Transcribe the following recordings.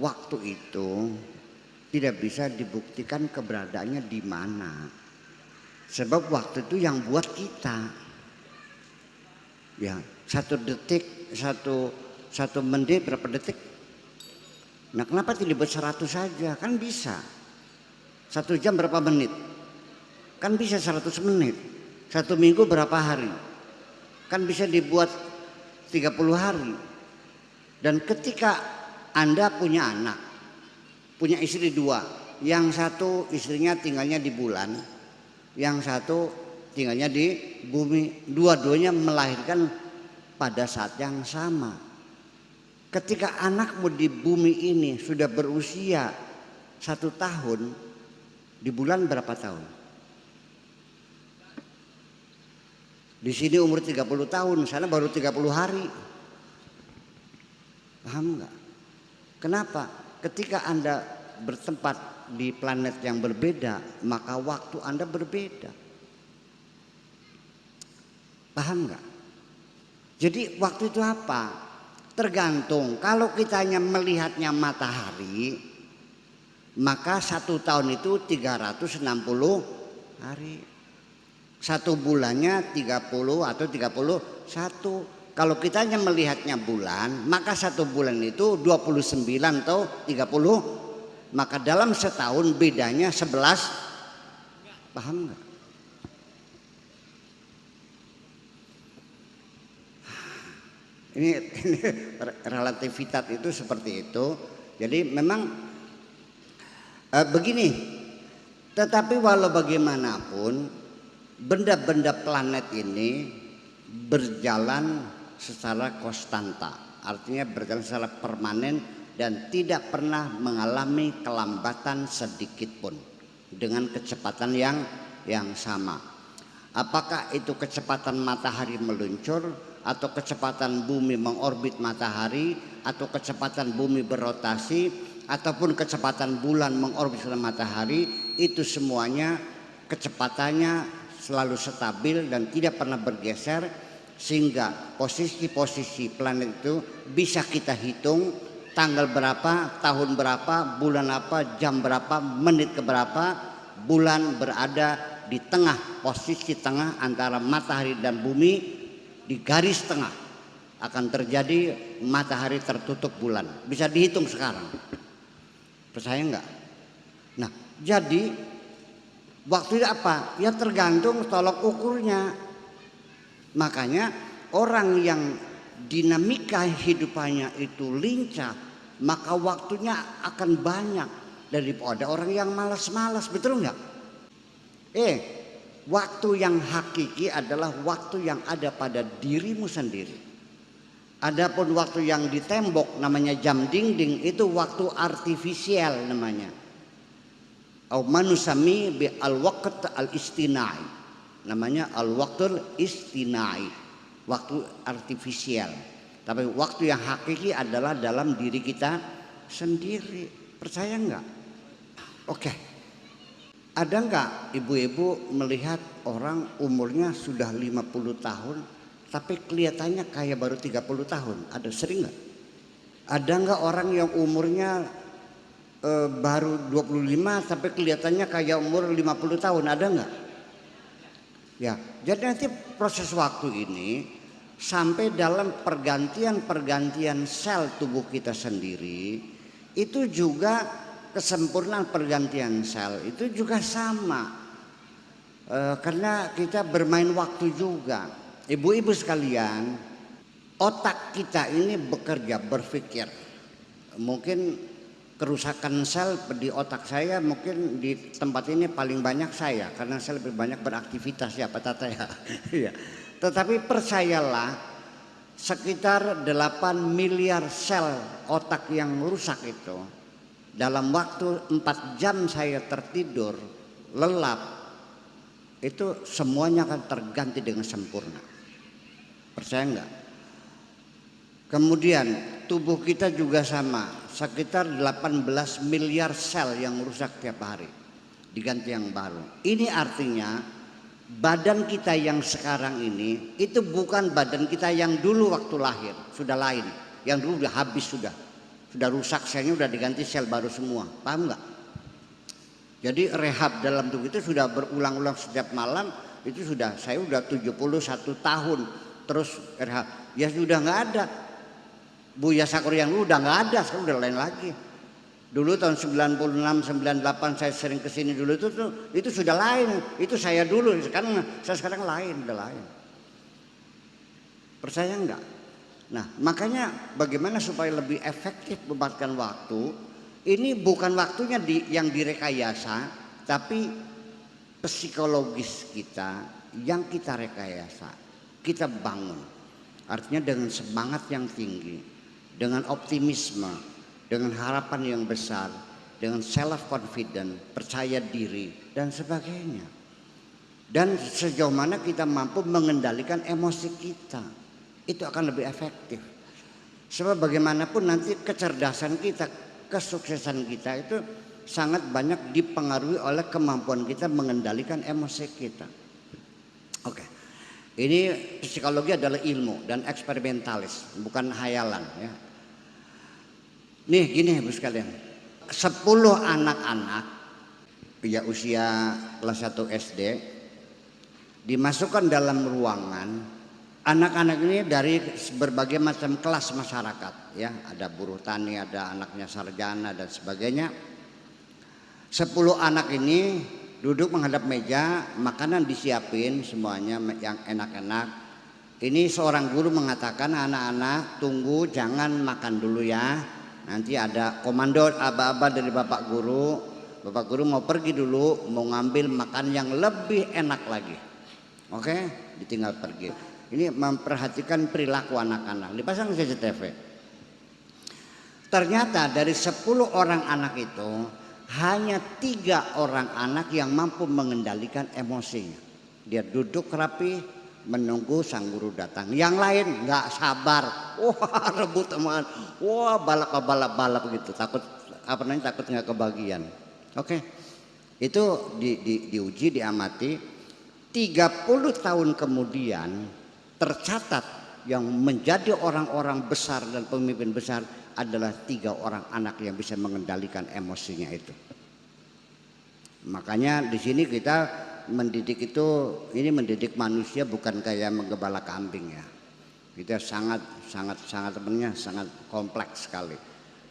waktu itu tidak bisa dibuktikan keberadaannya di mana. Sebab waktu itu yang buat kita. Ya, 1 detik, satu menit berapa detik? Nah, kenapa tidak buat 100 saja? Kan bisa. 1 jam berapa menit? Kan bisa 100 menit. 1 minggu berapa hari? Kan bisa dibuat 30 hari. Dan ketika Anda punya anak, punya istri 2, yang satu istrinya tinggalnya di bulan, yang satu tinggalnya di bumi, dua-duanya melahirkan pada saat yang sama. Ketika anakmu di bumi ini sudah berusia 1 tahun, di bulan berapa tahun? Di sini umur 30 tahun, sana baru 30 hari. Paham nggak? Kenapa? Ketika Anda bertempat di planet yang berbeda, maka waktu Anda berbeda. Paham nggak? Jadi waktu itu apa? Tergantung. Kalau kita hanya melihatnya matahari, maka 1 tahun itu 360 hari. 1 bulannya 30 atau 31. Kalau kita hanya melihatnya bulan, maka 1 bulan itu 29 atau 30. Maka dalam setahun bedanya 11. Paham nggak? Ini relativitas itu seperti itu. Jadi memang begini. Tetapi walau bagaimanapun benda-benda planet ini berjalan secara konstanta, artinya berjalan secara permanen dan tidak pernah mengalami kelambatan sedikit pun dengan kecepatan yang sama. Apakah itu kecepatan matahari meluncur, atau kecepatan bumi mengorbit matahari, atau kecepatan bumi berotasi, ataupun kecepatan bulan mengorbit matahari, itu semuanya kecepatannya selalu stabil dan tidak pernah bergeser, sehingga posisi-posisi planet itu bisa kita hitung tanggal berapa, tahun berapa, bulan apa, jam berapa, menit keberapa. Bulan berada di tengah, posisi tengah antara matahari dan bumi, di garis tengah akan terjadi matahari tertutup bulan. Bisa dihitung sekarang. Percaya enggak? Nah, jadi waktu itu apa? Ya tergantung tolok ukurnya. Makanya orang yang dinamika hidupannya itu lincah, maka waktunya akan banyak daripada orang yang malas-malas. Betul enggak? Waktu yang hakiki adalah waktu yang ada pada dirimu sendiri. Adapun waktu yang di tembok namanya jam dinding, itu waktu artifisial namanya. Au manusami bi al-waqt al-istinai. Namanya al-waqtul istinai. Waktu artifisial. Tapi waktu yang hakiki adalah dalam diri kita sendiri. Percaya enggak? Oke. Ada enggak ibu-ibu melihat orang umurnya sudah 50 tahun tapi kelihatannya kayak baru 30 tahun? Ada, sering enggak? Ada enggak orang yang umurnya baru 25 tapi kelihatannya kayak umur 50 tahun? Ada enggak? Ya, jadi nanti proses waktu ini sampai dalam pergantian sel tubuh kita sendiri, itu juga kesempurnaan pergantian sel itu juga sama, karena kita bermain waktu juga. Ibu-ibu sekalian, otak kita ini bekerja, berpikir. Mungkin kerusakan sel di otak saya, mungkin di tempat ini paling banyak saya, karena saya lebih banyak beraktivitas ya Pak Tata ya. Tetapi percayalah, sekitar 8 miliar sel otak yang rusak itu, dalam waktu 4 jam saya tertidur lelap, itu semuanya akan terganti dengan sempurna. Percaya enggak? Kemudian tubuh kita juga sama, sekitar 18 miliar sel yang rusak tiap hari, diganti yang baru. Ini artinya badan kita yang sekarang ini itu bukan badan kita yang dulu waktu lahir, sudah lain. Yang dulu sudah habis sudah. sudah rusak selnya, udah diganti sel baru semua, paham nggak? Jadi rehab dalam tubuh itu sudah berulang-ulang setiap malam, itu sudah, saya udah 71 tahun terus rehab, ya sudah nggak ada. Buya Sakur yang dulu udah nggak ada, sekarang udah lain lagi. Dulu tahun 96, 98 saya sering kesini dulu itu sudah lain, itu saya dulu, saya sekarang lain, udah lain. Percaya enggak? Nah makanya bagaimana supaya lebih efektif memanfaatkan waktu, ini bukan waktunya yang direkayasa, tapi psikologis kita yang kita rekayasa, kita bangun. Artinya dengan semangat yang tinggi, dengan optimisme, dengan harapan yang besar, dengan self confident, percaya diri dan sebagainya. Dan sejauh mana kita mampu mengendalikan emosi kita, itu akan lebih efektif. Sebab bagaimanapun nanti kecerdasan kita, kesuksesan kita itu sangat banyak dipengaruhi oleh kemampuan kita mengendalikan emosi kita. Oke. Ini psikologi adalah ilmu dan eksperimentalis, bukan hayalan ya. Nih gini Ibu sekalian, 10 anak-anak ya usia kelas 1 SD dimasukkan dalam ruangan. Anak-anak ini dari berbagai macam kelas masyarakat ya, ada buruh tani, ada anaknya sarjana dan sebagainya. 10 anak ini duduk menghadap meja, makanan disiapin semuanya yang enak-enak. Ini seorang guru mengatakan, anak-anak tunggu, jangan makan dulu ya. Nanti ada komando aba-aba dari Bapak Guru. Bapak Guru mau pergi dulu, mau ngambil makan yang lebih enak lagi. Oke, ditinggal pergi. Ini memperhatikan perilaku anak-anak. Dipasang CCTV. Ternyata dari 10 orang anak itu hanya 3 orang anak yang mampu mengendalikan emosinya. Dia duduk rapi menunggu sang guru datang. Yang lain nggak sabar, wah rebut teman, wah balap gitu, takut takut nggak kebagian. Oke, itu diuji, diamati. 30 tahun kemudian tercatat yang menjadi orang-orang besar dan pemimpin besar adalah 3 orang anak yang bisa mengendalikan emosinya itu. Makanya di sini kita mendidik itu, ini mendidik manusia bukan kayak menggembala kambing ya. Kita sangat kompleks sekali,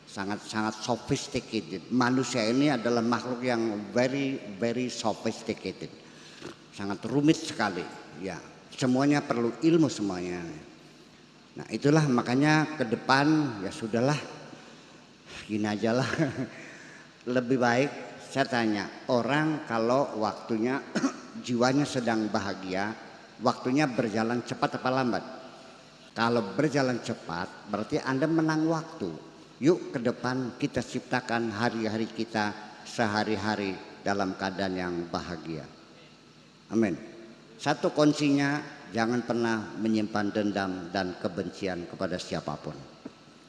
sangat sophisticated. Manusia ini adalah makhluk yang very sophisticated, sangat rumit sekali ya. Semuanya perlu ilmu semuanya. Nah itulah makanya ke depan ya sudahlah, gini aja lah. Lebih baik saya tanya, orang kalau waktunya jiwanya sedang bahagia, waktunya berjalan cepat apa lambat? Kalau berjalan cepat berarti Anda menang waktu. Yuk ke depan kita ciptakan hari-hari kita sehari-hari dalam keadaan yang bahagia. Amin. Satu kuncinya, jangan pernah menyimpan dendam dan kebencian kepada siapapun.